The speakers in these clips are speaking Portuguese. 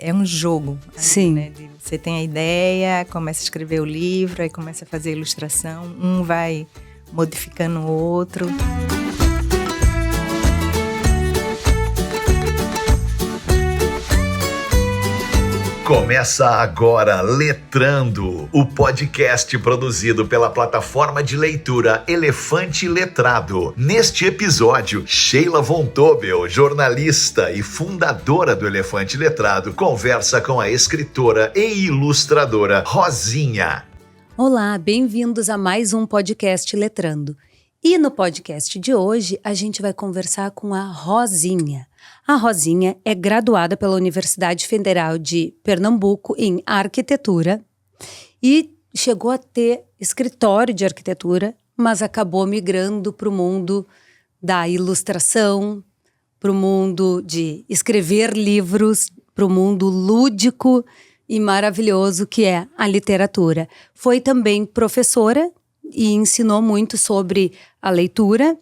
é um jogo. Sim. Né? Você tem a ideia, começa a escrever o livro, aí começa a fazer a ilustração, um vai modificando o outro. Começa agora Letrando, o podcast produzido pela plataforma de leitura Elefante Letrado. Neste episódio, Sheila von Tobel, jornalista e fundadora do Elefante Letrado, conversa com a escritora e ilustradora Rosinha. Olá, bem-vindos a mais um podcast Letrando. E no podcast de hoje, a gente vai conversar com a Rosinha. A Rosinha é graduada pela Universidade Federal de Pernambuco em arquitetura e chegou a ter escritório de arquitetura, mas acabou migrando para o mundo da ilustração, para o mundo de escrever livros, para o mundo lúdico e maravilhoso que é a literatura. Foi também professora e ensinou muito sobre a leitura.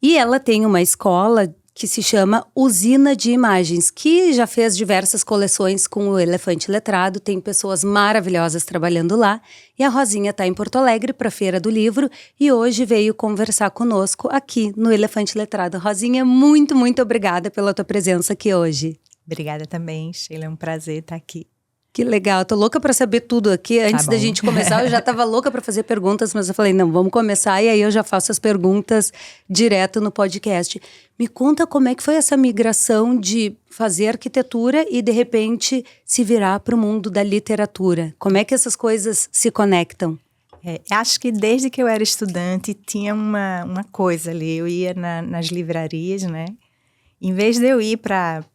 E ela tem uma escola que se chama Usina de Imagens, que já fez diversas coleções com o Elefante Letrado, tem pessoas maravilhosas trabalhando lá, e a Rosinha está em Porto Alegre para a Feira do Livro, e hoje veio conversar conosco aqui no Elefante Letrado. Rosinha, muito, muito obrigada pela tua presença aqui hoje. Obrigada também, Sheila, é um prazer estar aqui. Que legal, tô louca para saber tudo aqui. Antes da gente começar, eu já tava louca para fazer perguntas, mas eu falei, não, vamos começar e aí eu já faço as perguntas direto no podcast. Me conta como é que foi essa migração de fazer arquitetura e de repente se virar para o mundo da literatura. Como é que essas coisas se conectam? Acho que desde que eu era estudante tinha uma coisa ali, eu ia nas livrarias, né? Em vez de eu ir para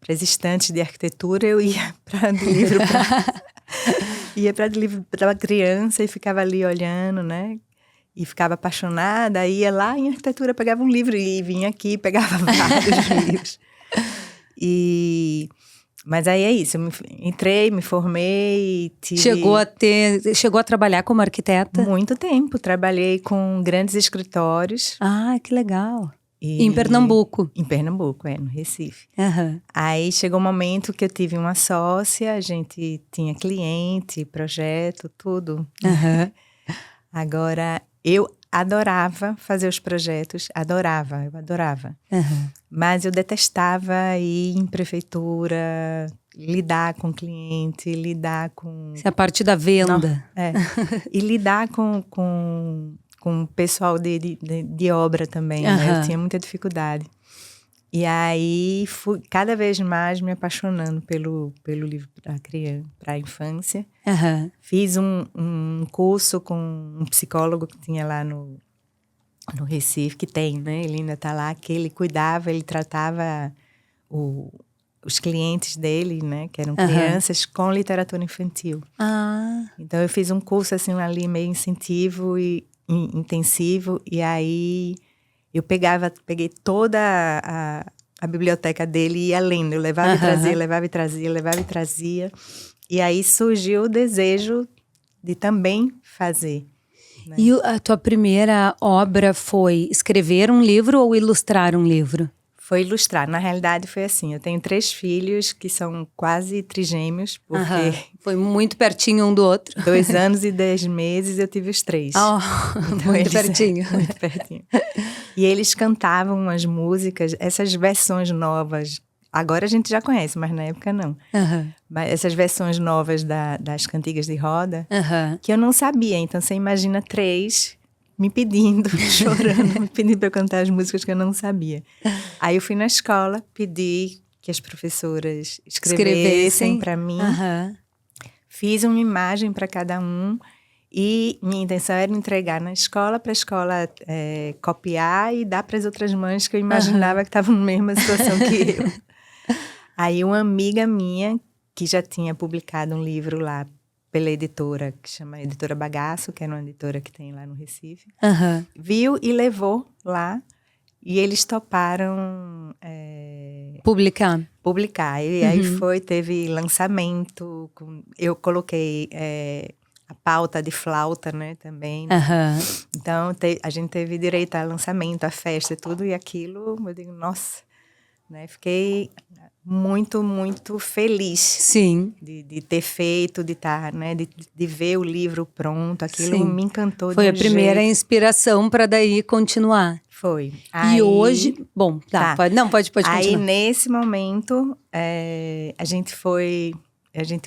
as estantes de arquitetura, eu ia para livro para criança e ficava ali olhando, né? E ficava apaixonada, ia lá em arquitetura, pegava um livro e vinha aqui, pegava vários livros. Mas aí é isso, eu entrei, me formei. Chegou a trabalhar como arquiteta? Muito tempo, trabalhei com grandes escritórios. Ah, que legal. Em Pernambuco? Em Pernambuco, no Recife. Uhum. Aí chegou um momento que eu tive uma sócia, a gente tinha cliente, projeto, tudo. Uhum. Agora, eu adorava fazer os projetos, eu adorava. Uhum. Mas eu detestava ir em prefeitura, lidar com cliente, lidar com... Essa é a parte da venda. E lidar com o pessoal de obra também, né? Eu tinha muita dificuldade. E aí, fui cada vez mais me apaixonando pelo livro para criança, para a infância. Fiz um curso com um psicólogo que tinha lá no Recife, que tem, né? Ele ainda está lá, que ele cuidava, ele tratava os clientes dele, né? Que eram crianças com literatura infantil. Então, eu fiz um curso assim ali, meio incentivo e intensivo, e aí eu peguei toda a biblioteca dele e ia lendo, eu levava e trazia, e aí surgiu o desejo de também fazer. Né? E a tua primeira obra foi escrever um livro ou ilustrar um livro? Foi ilustrar. Na realidade, foi assim. Eu tenho 3 filhos que são quase trigêmeos, porque... Foi muito pertinho um do outro. 2 anos e 10 meses eu tive os 3. Então, muito pertinho. Muito pertinho. E eles cantavam as músicas, essas versões novas. Agora a gente já conhece, mas na época não. Mas essas versões novas das cantigas de roda, que eu não sabia. Então, você imagina 3... me pedindo, chorando, me pedindo para eu cantar as músicas que eu não sabia. Aí eu fui na escola, pedi que as professoras escrevessem para mim. Fiz uma imagem para cada um e minha intenção era entregar na escola, para a escola copiar e dar para as outras mães que eu imaginava que estavam na mesma situação que eu. Aí uma amiga minha, que já tinha publicado um livro lá, pela editora, que chama Editora Bagaço, que é uma editora que tem lá no Recife. Viu e levou lá. E eles toparam... Publicar. E aí teve lançamento. Eu coloquei a pauta de flauta, né, também. Né? Então, a gente teve direito a lançamento, a festa e tudo. E aquilo, eu digo, nossa... né? Fiquei muito, muito feliz. Sim. De ter feito, de estar, né? De ver o livro pronto. Aquilo me encantou. Foi a primeira inspiração para daí continuar. Foi. E hoje... Bom, tá. Pode continuar. Aí, nesse momento, a gente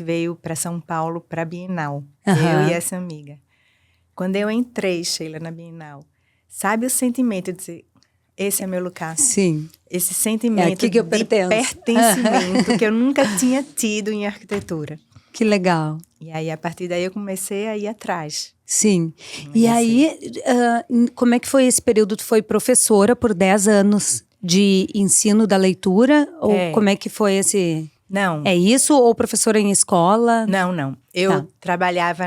veio para São Paulo para a Bienal. Eu e essa amiga. Quando eu entrei, Sheila, na Bienal, sabe o sentimento de dizer, esse é meu lugar? Sim. Esse sentimento aqui que eu de pertencimento que eu nunca tinha tido em arquitetura. Que legal. E aí, a partir daí, eu comecei a ir atrás. Sim. E aí, como é que foi esse período? Tu foi professora por 10 anos de ensino da leitura? Ou como é que foi esse... Não. É isso? Ou professora em escola? Não. Eu trabalhava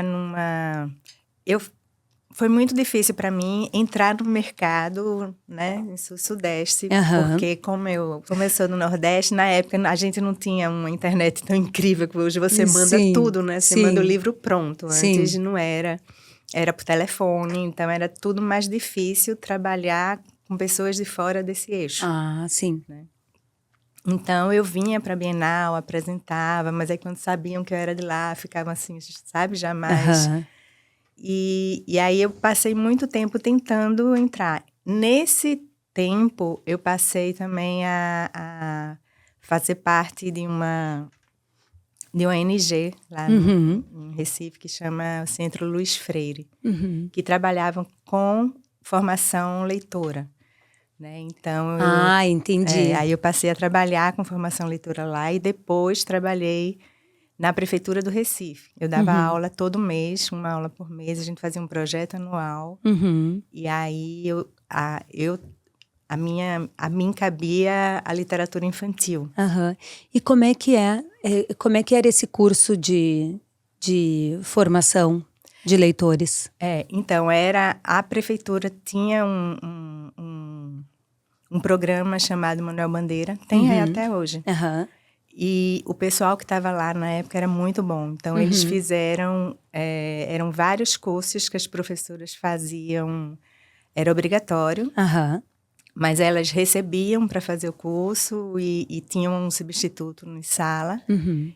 foi muito difícil para mim entrar no mercado, né, no Sul-Sudeste, porque como eu sou do Nordeste, na época a gente não tinha uma internet tão incrível que hoje você manda tudo, né? Você manda o livro pronto. Antes não era por telefone, então era tudo mais difícil trabalhar com pessoas de fora desse eixo. Ah, sim. Né? Então, eu vinha para a Bienal, apresentava, mas aí quando sabiam que eu era de lá, ficavam assim, sabe, jamais... E aí eu passei muito tempo tentando entrar. Nesse tempo, eu passei também a fazer parte de uma ONG lá em Recife, que chama o Centro Luiz Freire, que trabalhavam com formação leitora. Né? Então, entendi. Aí eu passei a trabalhar com formação leitora lá e depois trabalhei na Prefeitura do Recife. Eu dava aula todo mês, uma aula por mês, a gente fazia um projeto anual. E aí a mim cabia a literatura infantil. E como é que era esse curso de formação de leitores? Então, a Prefeitura tinha um programa chamado Manuel Bandeira, tem aí até hoje. E o pessoal que estava lá na época era muito bom. Então, eles fizeram... eram vários cursos que as professoras faziam. Era obrigatório. Mas elas recebiam para fazer o curso e tinham um substituto em sala.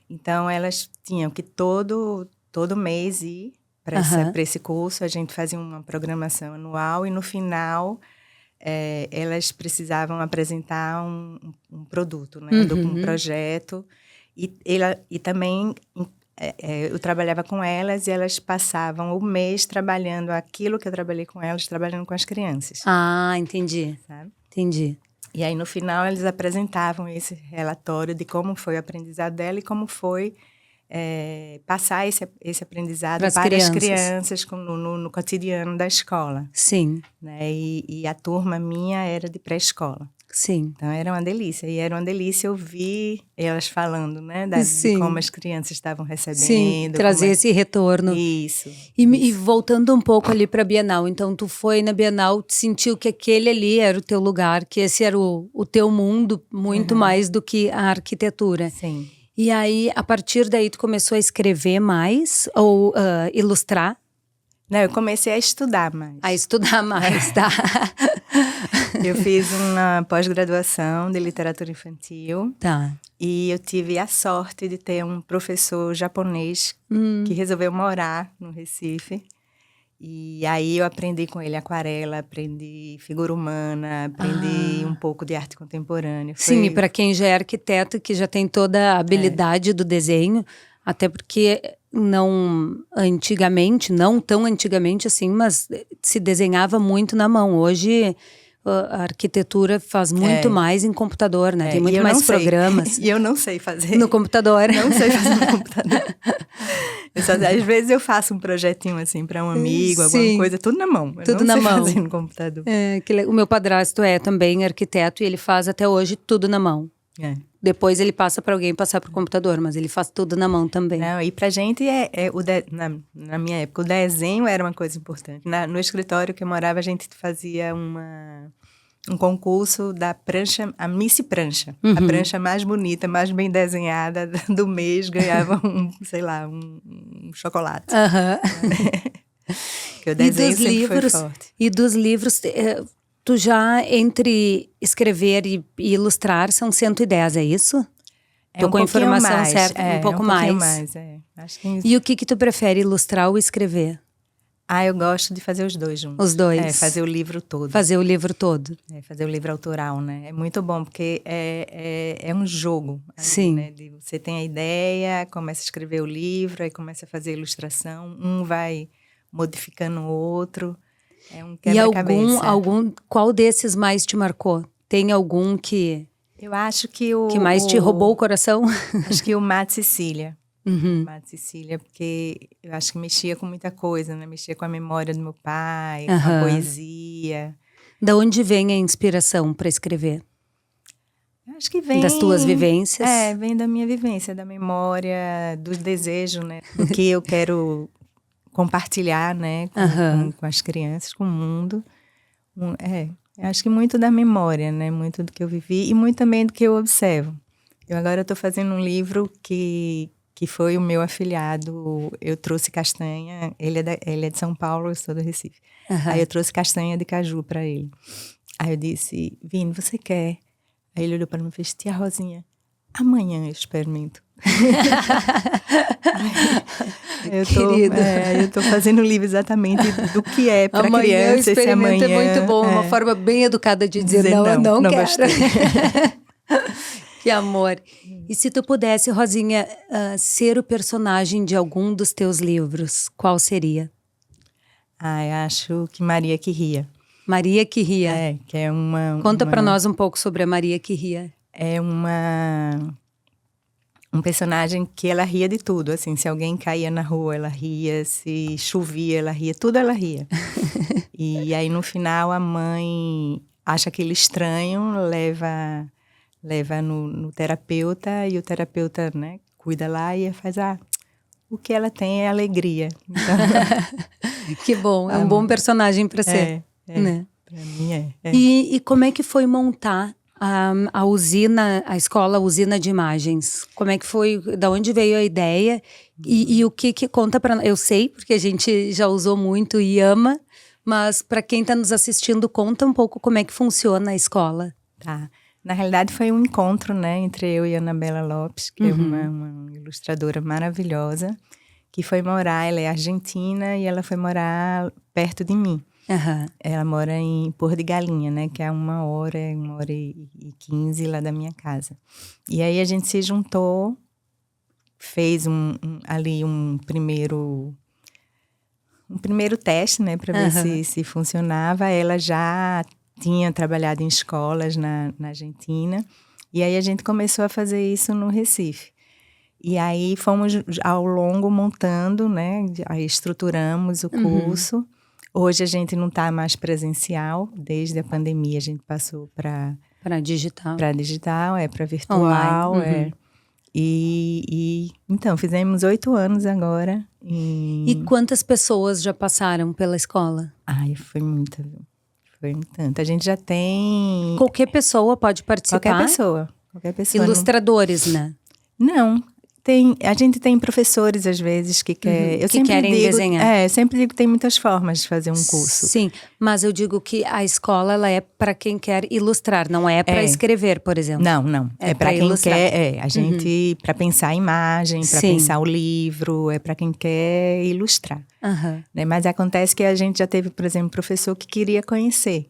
Então, elas tinham que todo mês ir para esse curso. A gente fazia uma programação anual e, no final... elas precisavam apresentar um produto, né? Um projeto. E também eu trabalhava com elas e elas passavam o mês trabalhando aquilo que eu trabalhei com elas, trabalhando com as crianças. Entendi. Sabe? Entendi. E aí, no final, eles apresentavam esse relatório de como foi o aprendizado dela e como foi passar esse aprendizado para as crianças no cotidiano da escola. Sim. Né? E a turma minha era de pré-escola. Sim. Então, era uma delícia. E era uma delícia ouvir elas falando, né? De como as crianças estavam recebendo. Sim, trazer esse retorno. Isso. E voltando um pouco ali para a Bienal. Então, tu foi na Bienal, sentiu que aquele ali era o teu lugar, que esse era o teu mundo, muito mais do que a arquitetura. Sim. E aí, a partir daí, tu começou a escrever mais ou ilustrar? Não, eu comecei a estudar mais. A estudar mais, tá. Eu fiz uma pós-graduação de literatura infantil. Tá. E eu tive a sorte de ter um professor japonês que resolveu morar no Recife. E aí eu aprendi com ele aquarela, aprendi figura humana, aprendi um pouco de arte contemporânea. Sim, e para quem já é arquiteto, que já tem toda a habilidade do desenho, até porque não tão antigamente assim, mas se desenhava muito na mão. Hoje a arquitetura faz muito mais em computador, né? Tem muito mais programas. E eu não sei fazer. No computador. Não sei fazer no computador. Às vezes eu faço um projetinho assim para um amigo, alguma coisa, tudo na mão. Tudo na mão. Fazer no computador. O meu padrasto é também arquiteto e ele faz até hoje tudo na mão. Depois ele passa para alguém passar para o computador, mas ele faz tudo na mão também. Não, e pra gente, na minha época, o desenho era uma coisa importante. No escritório que eu morava, a gente fazia um concurso da prancha, a Miss Prancha. A prancha mais bonita, mais bem desenhada do mês, ganhava um chocolate. Que o desenho sempre foi forte. E dos livros... tu já, entre escrever e ilustrar, são 110, é isso? Tô com a informação mais, certa, um pouco mais. Acho que... E o que tu prefere, ilustrar ou escrever? Eu gosto de fazer os dois juntos. Os dois? Fazer o livro todo. Fazer o livro todo. Fazer o livro autoral, né? É muito bom, porque é um jogo. Ali, sim. Né? Você tem a ideia, começa a escrever o livro, aí começa a fazer a ilustração, um vai modificando o outro. É um quebra-cabeça. E qual desses mais te marcou? Tem algum que... Eu acho que que mais te roubou o coração? Acho que o Mato Cecília. Uhum. Mato Cecília, porque eu acho que mexia com muita coisa, né? Mexia com a memória do meu pai, com a poesia. Da onde vem a inspiração para escrever? Eu acho que vem... Das tuas vivências? Vem da minha vivência, da memória, do desejo, né? Do que eu quero compartilhar, né? Com as crianças, com o mundo. Eu acho que muito da memória, né? Muito do que eu vivi e muito também do que eu observo. Eu agora estou fazendo um livro que foi o meu afilhado. Eu trouxe castanha, ele é de São Paulo, eu sou do Recife. Aí eu trouxe castanha de caju para ele. Aí eu disse, Vini, você quer? Aí ele olhou para mim e fez, tia Rosinha, amanhã eu experimento. Eu tô fazendo o livro exatamente do que é para criança esse amanhã. É muito bom, uma forma bem educada de dizer não quero. Que amor. E se tu pudesse, Rosinha, ser o personagem de algum dos teus livros, qual seria? Eu acho que Maria que Ria. Maria que Ria. Que é uma... Conta para nós um pouco sobre a Maria que Ria. É um personagem que ela ria de tudo, assim, se alguém caía na rua, ela ria, se chovia, ela ria, tudo ela ria. E aí, no final, a mãe acha aquele estranho, leva no terapeuta, e o terapeuta, né, cuida lá e faz, o que ela tem é alegria. Então, que bom, é um bom personagem para ser. Né? Para mim é. E como é que foi montar a usina, a escola Usina de Imagens? Como é que foi, da onde veio a ideia e o que conta para... Eu sei, porque a gente já usou muito e ama, mas para quem está nos assistindo, conta um pouco como é que funciona a escola. Tá. Na realidade foi um encontro, né, entre eu e a Anabela Lopes, que é uma ilustradora maravilhosa, que foi morar, ela é argentina e ela foi morar perto de mim. Ela mora em Porto de Galinha, né? Que é 1h15 lá da minha casa. E aí a gente se juntou, fez ali um primeiro teste, né? Para ver se funcionava. Ela já tinha trabalhado em escolas na Argentina. E aí a gente começou a fazer isso no Recife. E aí fomos ao longo montando, né? Aí estruturamos o curso. Hoje a gente não está mais presencial, desde a pandemia a gente passou para digital. Para digital, para virtual. E então, fizemos 8 anos agora. E quantas pessoas já passaram pela escola? Foi muita, viu? Foi tanta. A gente já tem... Qualquer pessoa pode participar? Qualquer pessoa. Ilustradores, né? Não. A gente tem professores, às vezes, que querem desenhar. Eu sempre digo que tem muitas formas de fazer um curso. Sim, mas eu digo que a escola ela é para quem quer ilustrar, não é para escrever, por exemplo. Não. É para quem ilustrar. Quer. A gente, para pensar a imagem, para pensar o livro, é para quem quer ilustrar. Né? Mas acontece que a gente já teve, por exemplo, professor que queria conhecer.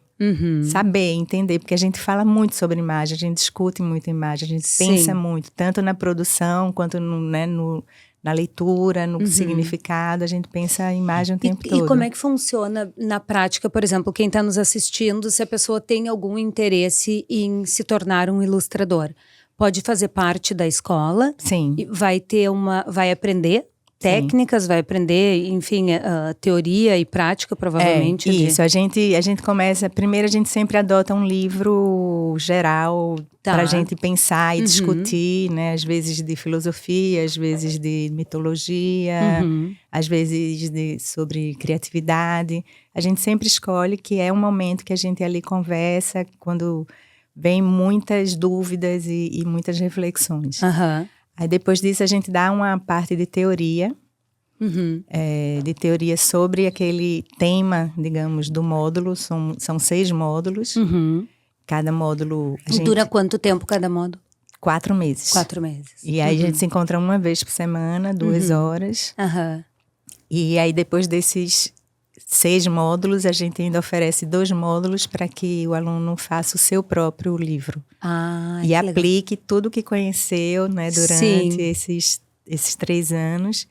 Saber, entender, porque a gente fala muito sobre imagem, a gente discute muito imagem, a gente pensa muito, tanto na produção quanto na leitura, no significado, a gente pensa a imagem o tempo todo. E como é que funciona na prática, por exemplo, quem está nos assistindo, se a pessoa tem algum interesse em se tornar um ilustrador? Pode fazer parte da escola? Sim. Vai aprender técnicas, vai aprender, enfim, teoria e prática, provavelmente. Isso, a gente começa, primeiro a gente sempre adota um livro geral para a gente pensar e discutir, né? Às vezes de filosofia, às vezes de mitologia, às vezes sobre criatividade. A gente sempre escolhe que é um momento que a gente ali conversa, quando vem muitas dúvidas e muitas reflexões. Aí depois disso a gente dá uma parte de teoria de teoria sobre aquele tema, digamos, do módulo. São 6 módulos. Cada módulo... Dura quanto tempo cada módulo? 4 meses. 4 meses. E aí a gente se encontra uma vez por semana, 2 horas. E aí depois desses 6 módulos, a gente ainda oferece 2 módulos para que o aluno faça o seu próprio livro. E aplique tudo que conheceu, né, durante esses 3 anos,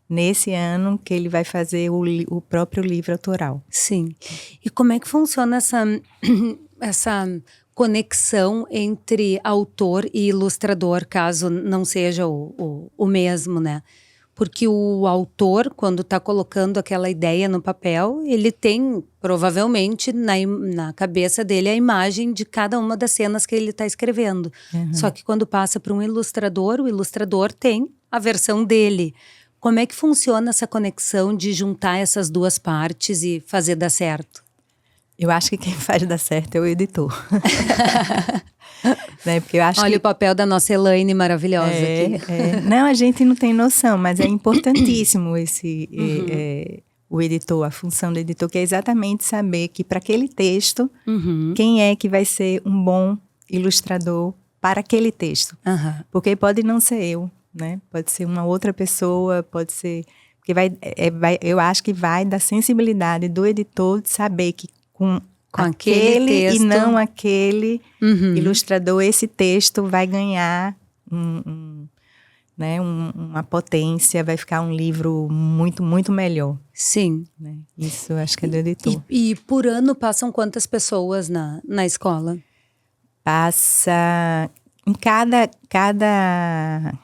nesse ano que ele vai fazer o próprio livro autoral. Sim. E como é que funciona essa conexão entre autor e ilustrador, caso não seja o mesmo, né? Porque o autor, quando está colocando aquela ideia no papel, ele tem, provavelmente, na cabeça dele, a imagem de cada uma das cenas que ele está escrevendo. Só que quando passa para um ilustrador, o ilustrador tem a versão dele. Como é que funciona essa conexão de juntar essas 2 partes e fazer dar certo? Eu acho que quem faz dar certo é o editor. Né? Porque eu acho Olha o papel da nossa Elaine maravilhosa aqui. Não, a gente não tem noção, mas é importantíssimo o editor, a função do editor, que é exatamente saber que para aquele texto, quem é que vai ser um bom ilustrador para aquele texto. Porque pode não ser eu, né? Pode ser uma outra pessoa, pode ser... Porque eu acho que vai da sensibilidade do editor de saber que com aquele texto, e não aquele ilustrador, esse texto vai ganhar uma potência, vai ficar um livro muito, muito melhor. Sim. Né? Isso eu acho que é do editor. E por ano passam quantas pessoas na escola? Passa... Em cada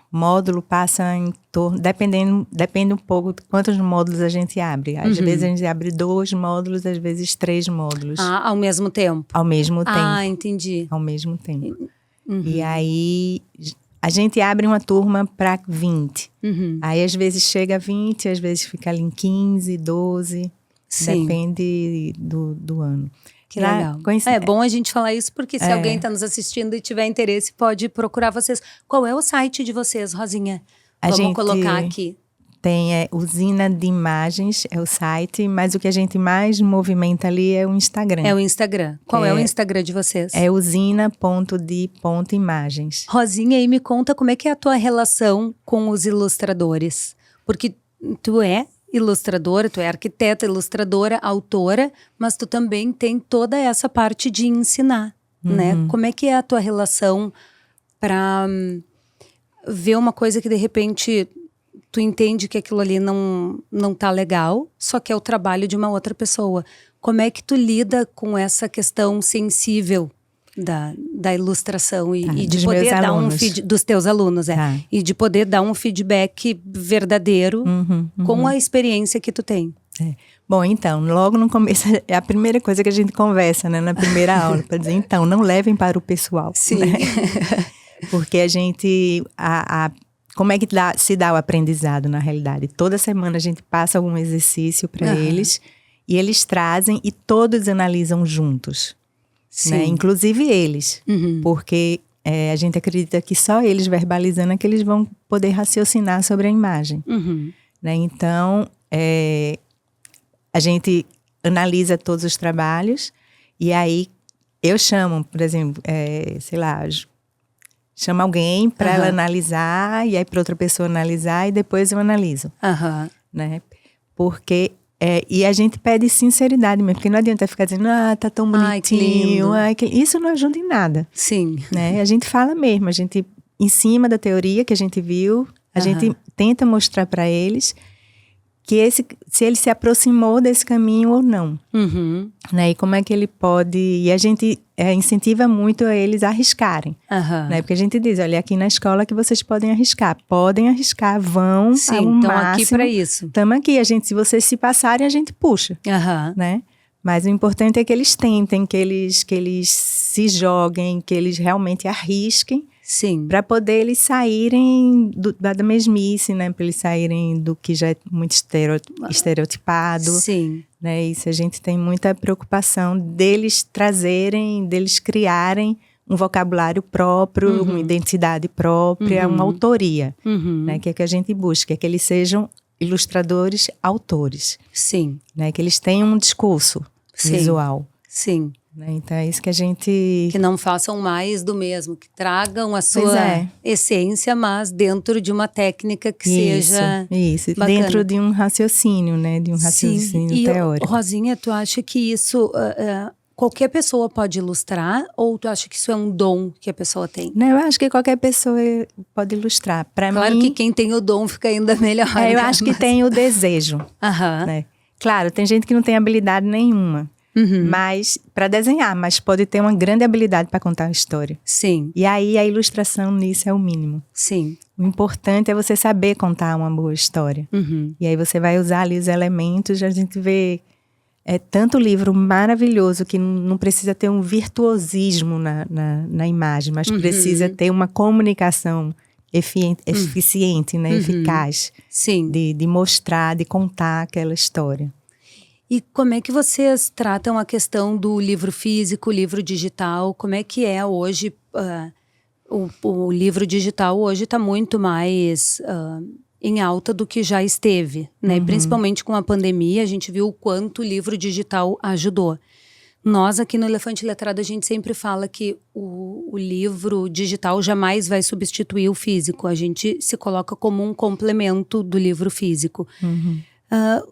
módulo passa em torno... Depende um pouco de quantos módulos a gente abre. Às vezes a gente abre 2 módulos, às vezes 3 módulos. Ao mesmo tempo? Ao mesmo tempo. Entendi. Ao mesmo tempo. E aí, a gente abre uma turma para 20. Aí, às vezes, chega a 20, às vezes fica ali em 15, 12. Sim. Depende do ano. Que legal. É bom a gente falar isso, porque se alguém está nos assistindo e tiver interesse, pode procurar vocês. Qual é o site de vocês, Rosinha? Vamos colocar aqui. Tem Usina de Imagens, é o site, mas o que a gente mais movimenta ali é o Instagram. É o Instagram. Qual é o Instagram de vocês? É usina.de.imagens. Rosinha, e me conta como é que é a tua relação com os ilustradores. Porque tu é ilustradora, tu é arquiteta, ilustradora, autora, mas tu também tem toda essa parte de ensinar, né? Como é que é a tua relação para ver uma coisa que de repente tu entende que aquilo ali não tá legal, só que é o trabalho de uma outra pessoa. Como é que tu lida com essa questão sensível da ilustração e de poder dar dos teus alunos, e de poder dar um feedback verdadeiro com a experiência que tu tem? Bom, então, logo no começo, é a primeira coisa que a gente conversa, né, na primeira aula, para dizer, então, não levem para o pessoal. Sim. Né? Porque a gente, como é que se dá o aprendizado, na realidade? Toda semana a gente passa algum exercício para eles, e eles trazem e todos analisam juntos. Né? Inclusive eles, porque a gente acredita que só eles verbalizando é que eles vão poder raciocinar sobre a imagem. Né? Então, a gente analisa todos os trabalhos e aí eu chamo, por exemplo, chamo alguém para ela analisar e aí para outra pessoa analisar e depois eu analiso. Né? Porque... e a gente pede sinceridade mesmo, porque não adianta ficar dizendo, tá tão bonitinho. Isso não ajuda em nada. Sim. Né? A gente fala mesmo, a gente, em cima da teoria que a gente viu, a gente tenta mostrar para eles que se ele se aproximou desse caminho ou não. Né? E como é que ele pode... E a gente incentiva muito a eles a arriscarem. Né? Porque a gente diz, olha, aqui na escola que vocês podem arriscar, vão ao máximo. Estão aqui para isso. Estamos aqui, se vocês se passarem, a gente puxa. Né? Mas o importante é que eles tentem, que eles se joguem, que eles realmente arrisquem. Sim. Para poder eles saírem da mesmice, né? Para eles saírem do que já é muito estereotipado. Sim. Né? Isso a gente tem muita preocupação deles criarem um vocabulário próprio, uma identidade própria, uma autoria. Né? Que é que a gente busca, é que eles sejam ilustradores autores. Sim. Né? Que eles têm um discurso visual. Sim. Né? Então é isso que a gente... Que não façam mais do mesmo, que tragam a sua essência, mas dentro de uma técnica que seja bacana. Dentro de um raciocínio, né? De um raciocínio teórico. Rosinha, tu acha que isso... qualquer pessoa pode ilustrar ou tu acha que isso é um dom que a pessoa tem? Não, eu acho que qualquer pessoa pode ilustrar. Claro que quem tem o dom fica ainda melhor. Eu acho que tem o desejo. Né? Claro, tem gente que não tem habilidade nenhuma. Mas para desenhar, mas pode ter uma grande habilidade para contar uma história. Sim. E aí a ilustração nisso é o mínimo. Sim. O importante é você saber contar uma boa história. E aí você vai usar ali os elementos, a gente vê tanto livro maravilhoso que não precisa ter um virtuosismo na imagem, mas precisa ter uma comunicação eficiente, né? Eficaz. Sim. De mostrar, de contar aquela história. E como é que vocês tratam a questão do livro físico, livro digital? Como é que é hoje? O livro digital hoje está muito mais em alta do que já esteve, né? Principalmente com a pandemia, a gente viu o quanto o livro digital ajudou. Nós aqui no Elefante Letrado, a gente sempre fala que o livro digital jamais vai substituir o físico. A gente se coloca como um complemento do livro físico.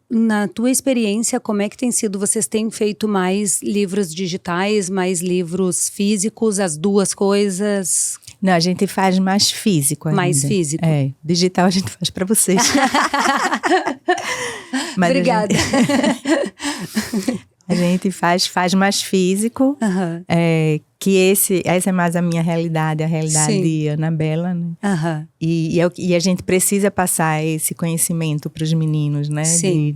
Na tua experiência, como é que tem sido? Vocês têm feito mais livros digitais, mais livros físicos, as duas coisas? Não, a gente faz mais físico ainda. Mais físico? Digital a gente faz para vocês. Mas obrigada. A gente faz mais físico, que essa é mais a minha realidade, a realidade de Anabela, né? E a gente precisa passar esse conhecimento para os meninos, né?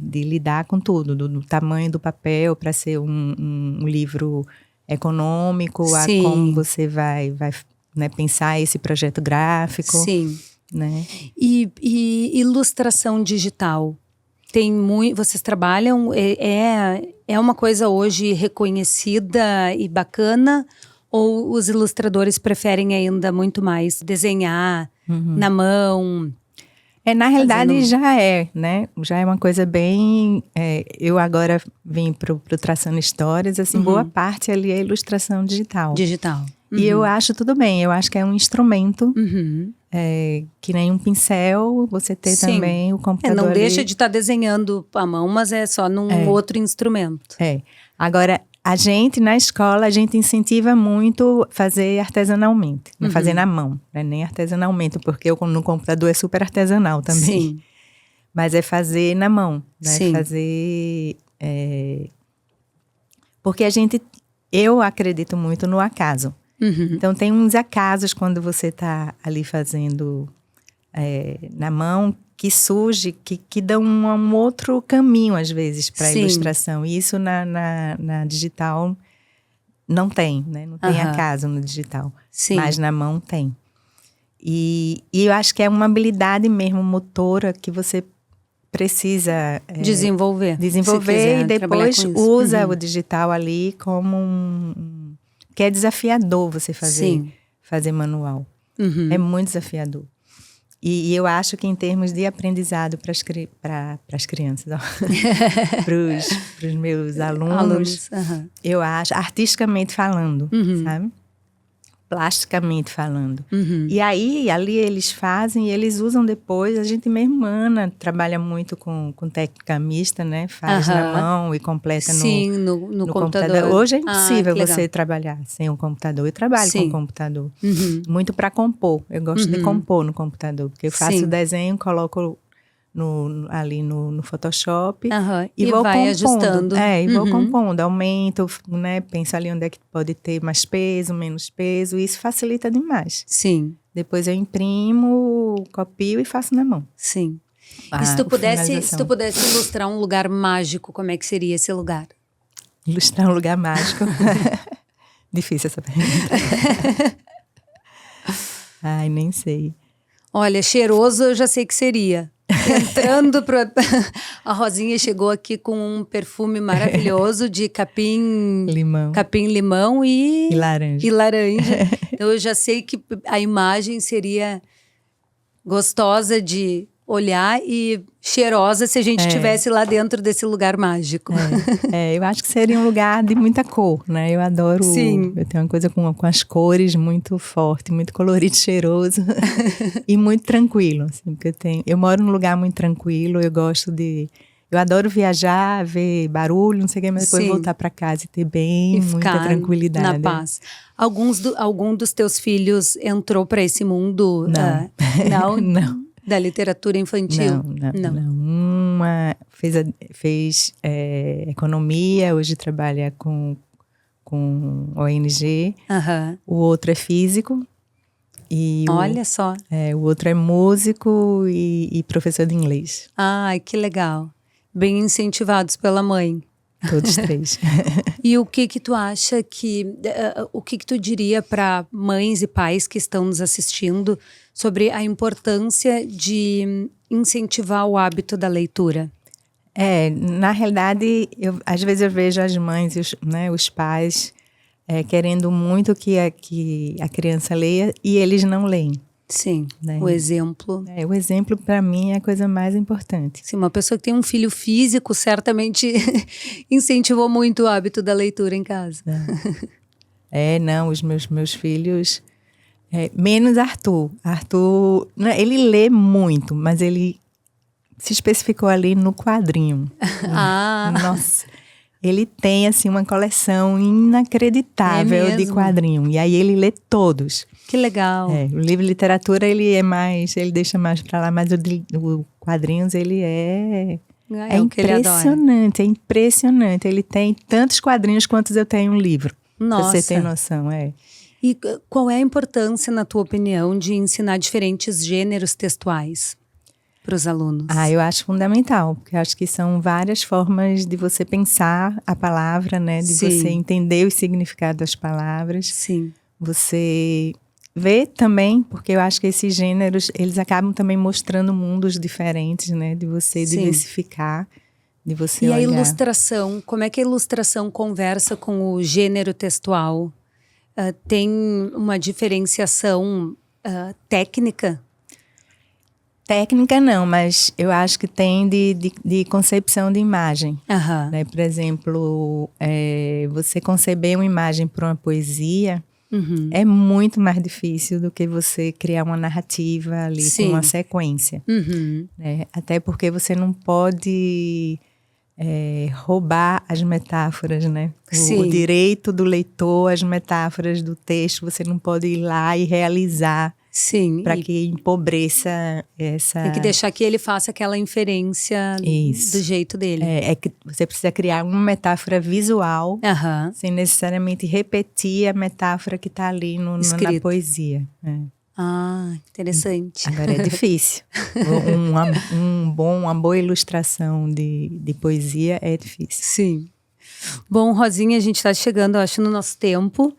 De lidar com tudo, do tamanho do papel para ser um livro econômico, a como você vai né, pensar esse projeto gráfico. Sim. Né? E ilustração digital? Vocês trabalham, é uma coisa hoje reconhecida e bacana, ou os ilustradores preferem ainda muito mais desenhar na mão? Na realidade né? Já é uma coisa bem... eu agora vim pro Traçando Histórias, assim, boa parte ali é ilustração digital. E eu acho tudo bem, eu acho que é um instrumento... que nem um pincel, você ter também o computador não ali. deixa de estar desenhando à mão, mas é só num outro instrumento. Agora, a gente, na escola, a gente incentiva muito fazer artesanalmente. Não fazer na mão, né? Nem artesanalmente, porque no computador é super artesanal também. Sim. Mas é fazer na mão, né? Sim. Fazer... Porque eu acredito muito no acaso. Então, tem uns acasos quando você está ali fazendo na mão que surge, que dão um outro caminho, às vezes, para a ilustração. E isso na digital não tem, né? Não tem acaso no digital. Mas na mão tem. E eu acho que é uma habilidade mesmo motora que você precisa desenvolver e depois usa o digital ali como que é desafiador você fazer manual. É muito desafiador. E eu acho que em termos de aprendizado para as crianças, para os meus alunos, eu acho, artisticamente falando, sabe? Plasticamente falando. E aí, ali eles fazem e eles usam depois. A gente mesmo, Ana, trabalha muito com técnica mista, né? Faz na mão e completa no computador. Hoje é impossível você trabalhar sem um computador. Eu trabalho com computador. Muito para compor. Eu gosto de compor no computador. Porque eu faço o desenho, coloco ali no Photoshop e vou vai compondo. Ajustando. E vou compondo, aumento, né? Penso ali onde é que pode ter mais peso, menos peso, e isso facilita demais. Sim. Depois eu imprimo, copio e faço na mão. Sim. E se tu pudesse ilustrar um lugar mágico, como é que seria esse lugar? Ilustrar um lugar mágico? Difícil essa pergunta. Ai, nem sei. Olha, cheiroso eu já sei que seria. Entrando a Rosinha chegou aqui com um perfume maravilhoso de capim-limão e laranja. Então eu já sei que a imagem seria gostosa de olhar e cheirosa se a gente estivesse lá dentro desse lugar mágico. Eu acho que seria um lugar de muita cor, né? Eu adoro. Sim. Eu tenho uma coisa com as cores muito forte, muito colorido, cheiroso e muito tranquilo. Assim, porque eu moro num lugar muito tranquilo, eu adoro viajar, ver barulho, não sei o que, mas depois voltar para casa e ter muita tranquilidade. Na paz. Algum dos teus filhos entrou para esse mundo? Não. Não. Da literatura infantil? Não. Uma fez economia, hoje trabalha com ONG. O outro é físico. Olha só. O outro é músico e professor de inglês. Ai, que legal. Bem incentivados pela mãe. Todos três. E o que tu acha o que tu diria para mães e pais que estão nos assistindo sobre a importância de incentivar o hábito da leitura? Na realidade, às vezes eu vejo as mães e os pais querendo muito que a criança leia e eles não leem. Sim, né? O exemplo. O exemplo, para mim, é a coisa mais importante. Sim, uma pessoa que tem um filho físico certamente incentivou muito o hábito da leitura em casa. Não, os meus filhos... menos Arthur. Arthur, ele lê muito, mas ele se especificou ali no quadrinho. Nossa... Ele tem, assim, uma coleção inacreditável de quadrinho. E aí ele lê todos. Que legal. O livro de literatura, ele deixa mais pra lá. Mas o quadrinhos, ele é impressionante. É impressionante. Ele tem tantos quadrinhos quantos eu tenho um livro. Nossa. Pra você ter noção, E qual é a importância, na tua opinião, de ensinar diferentes gêneros textuais para os alunos? Eu acho fundamental, porque eu acho que são várias formas de você pensar a palavra, né? De você entender o significado das palavras. Sim. Você vê também, porque eu acho que esses gêneros, eles acabam também mostrando mundos diferentes, né? De você diversificar, de você olhar. E a ilustração, como é que a ilustração conversa com o gênero textual? Tem uma diferenciação técnica? Técnica não, mas eu acho que tem de concepção de imagem. Né? Por exemplo, você conceber uma imagem para uma poesia é muito mais difícil do que você criar uma narrativa ali com uma sequência. Né? Até porque você não pode roubar as metáforas, né? O direito do leitor, as metáforas do texto, você não pode ir lá e realizar. Sim. Para que empobreça essa... Tem que deixar que ele faça aquela inferência do jeito dele. Que você precisa criar uma metáfora visual, sem necessariamente repetir a metáfora que está ali na poesia. Interessante. Agora é difícil. Uma boa ilustração de poesia é difícil. Sim. Bom, Rosinha, a gente está chegando, eu acho, no nosso tempo.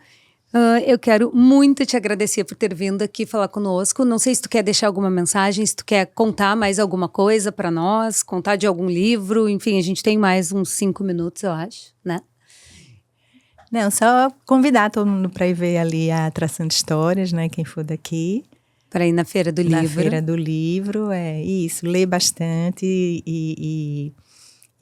Eu quero muito te agradecer por ter vindo aqui falar conosco. Não sei se tu quer deixar alguma mensagem, se tu quer contar mais alguma coisa para nós, contar de algum livro. Enfim, a gente tem mais uns 5 minutos, eu acho, né? Não, só convidar todo mundo para ir ver ali a Atração de Histórias, né? Quem for daqui. Para ir na Feira do Livro. Na Feira do Livro, isso. Ler bastante e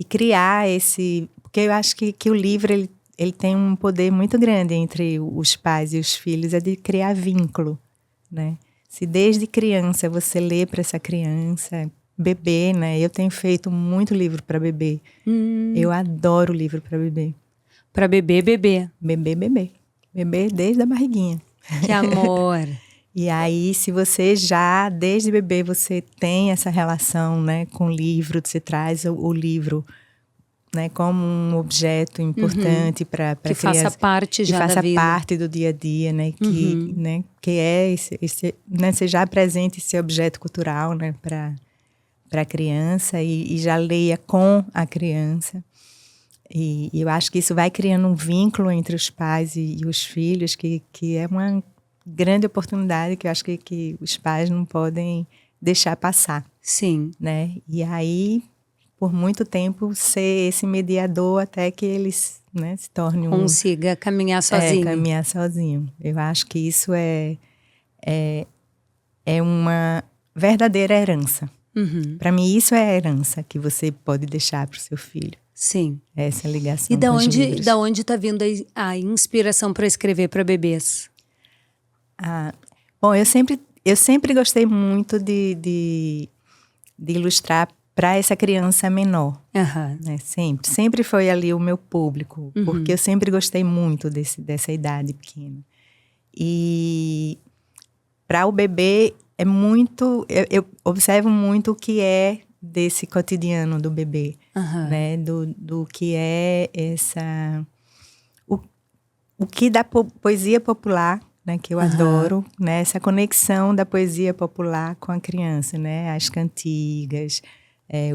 criar esse... Porque eu acho que o livro, ele tem um poder muito grande entre os pais e os filhos, é de criar vínculo, né? Se desde criança você lê para essa criança, bebê, né? Eu tenho feito muito livro para bebê. Eu adoro livro para bebê. Para bebê. Bebê desde a barriguinha. Que amor! E aí, se você já, desde bebê, você tem essa relação, né, com o livro, você traz o livro... Né, como um objeto importante para que faça parte já da vida. Que faça parte do dia a dia, né? Que é né, você já apresenta esse objeto cultural, né, para a criança e já leia com a criança. E eu acho que isso vai criando um vínculo entre os pais e os filhos, que é uma grande oportunidade que eu acho que os pais não podem deixar passar. Sim. Né? E aí... por muito tempo, ser esse mediador até que eles, né, se tornem consiga caminhar sozinho. Caminhar sozinho. Eu acho que isso é uma verdadeira herança. Para mim, isso é a herança que você pode deixar para o seu filho. Sim. Essa ligação E com os livros. da onde está vindo a inspiração para escrever para bebês? Bom, eu sempre gostei muito de ilustrar para essa criança menor. Né? Sempre foi ali o meu público, porque eu sempre gostei muito dessa idade pequena. E para o bebê é muito... Eu observo muito o que é desse cotidiano do bebê, né? Do que é essa... O que da poesia popular, né, que eu adoro, né, essa conexão da poesia popular com a criança, né, as cantigas,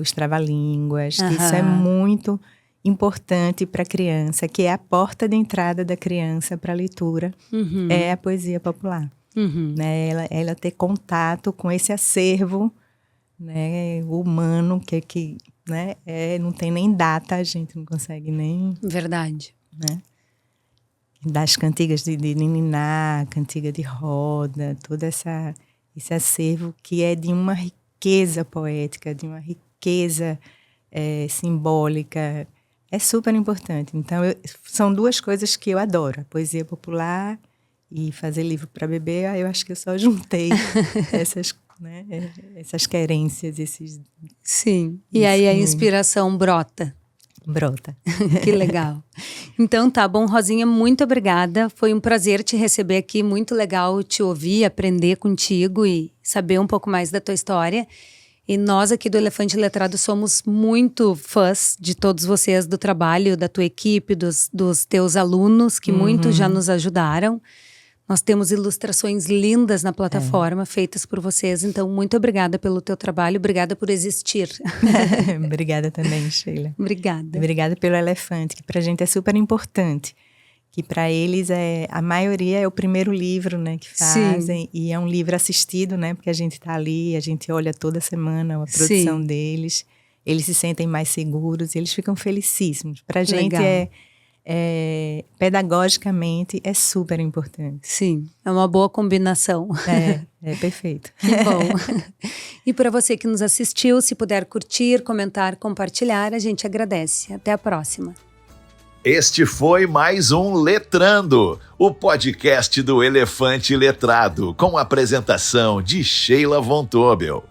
os trava-línguas, que isso é muito importante para a criança, que é a porta de entrada da criança para a leitura, é a poesia popular. Né, ela ter contato com esse acervo, né, humano, que né, não tem nem data, a gente não consegue nem... Verdade. Né? Das cantigas de Niná, cantiga de roda, todo esse acervo que é de uma riqueza poética, de uma riqueza simbólica, é super importante. Então, são duas coisas que eu adoro, a poesia popular e fazer livro para bebê. Eu acho que eu só juntei essas querências, esses... Sim, e aí a inspiração brota. Que legal. Então tá bom, Rosinha, muito obrigada. Foi um prazer te receber aqui, muito legal te ouvir, aprender contigo e saber um pouco mais da tua história. E nós aqui do Elefante Letrado somos muito fãs de todos vocês, do trabalho da tua equipe, dos teus alunos, que muitos já nos ajudaram. Nós temos ilustrações lindas na plataforma, feitas por vocês. Então, muito obrigada pelo teu trabalho. Obrigada por existir. Obrigada também, Sheila. Obrigada. Obrigada pelo Elefante, que pra gente é super importante. Que para eles, a maioria é o primeiro livro, né, que fazem. Sim. E é um livro assistido, né, porque a gente tá ali, a gente olha toda semana a produção deles. Eles se sentem mais seguros e eles ficam felicíssimos. Pra gente pedagogicamente é super importante. Sim, é uma boa combinação. É perfeito. Que bom. E para você que nos assistiu, se puder curtir, comentar, compartilhar, a gente agradece. Até a próxima. Este foi mais um Letrando, o podcast do Elefante Letrado, com a apresentação de Sheila Von Tobel.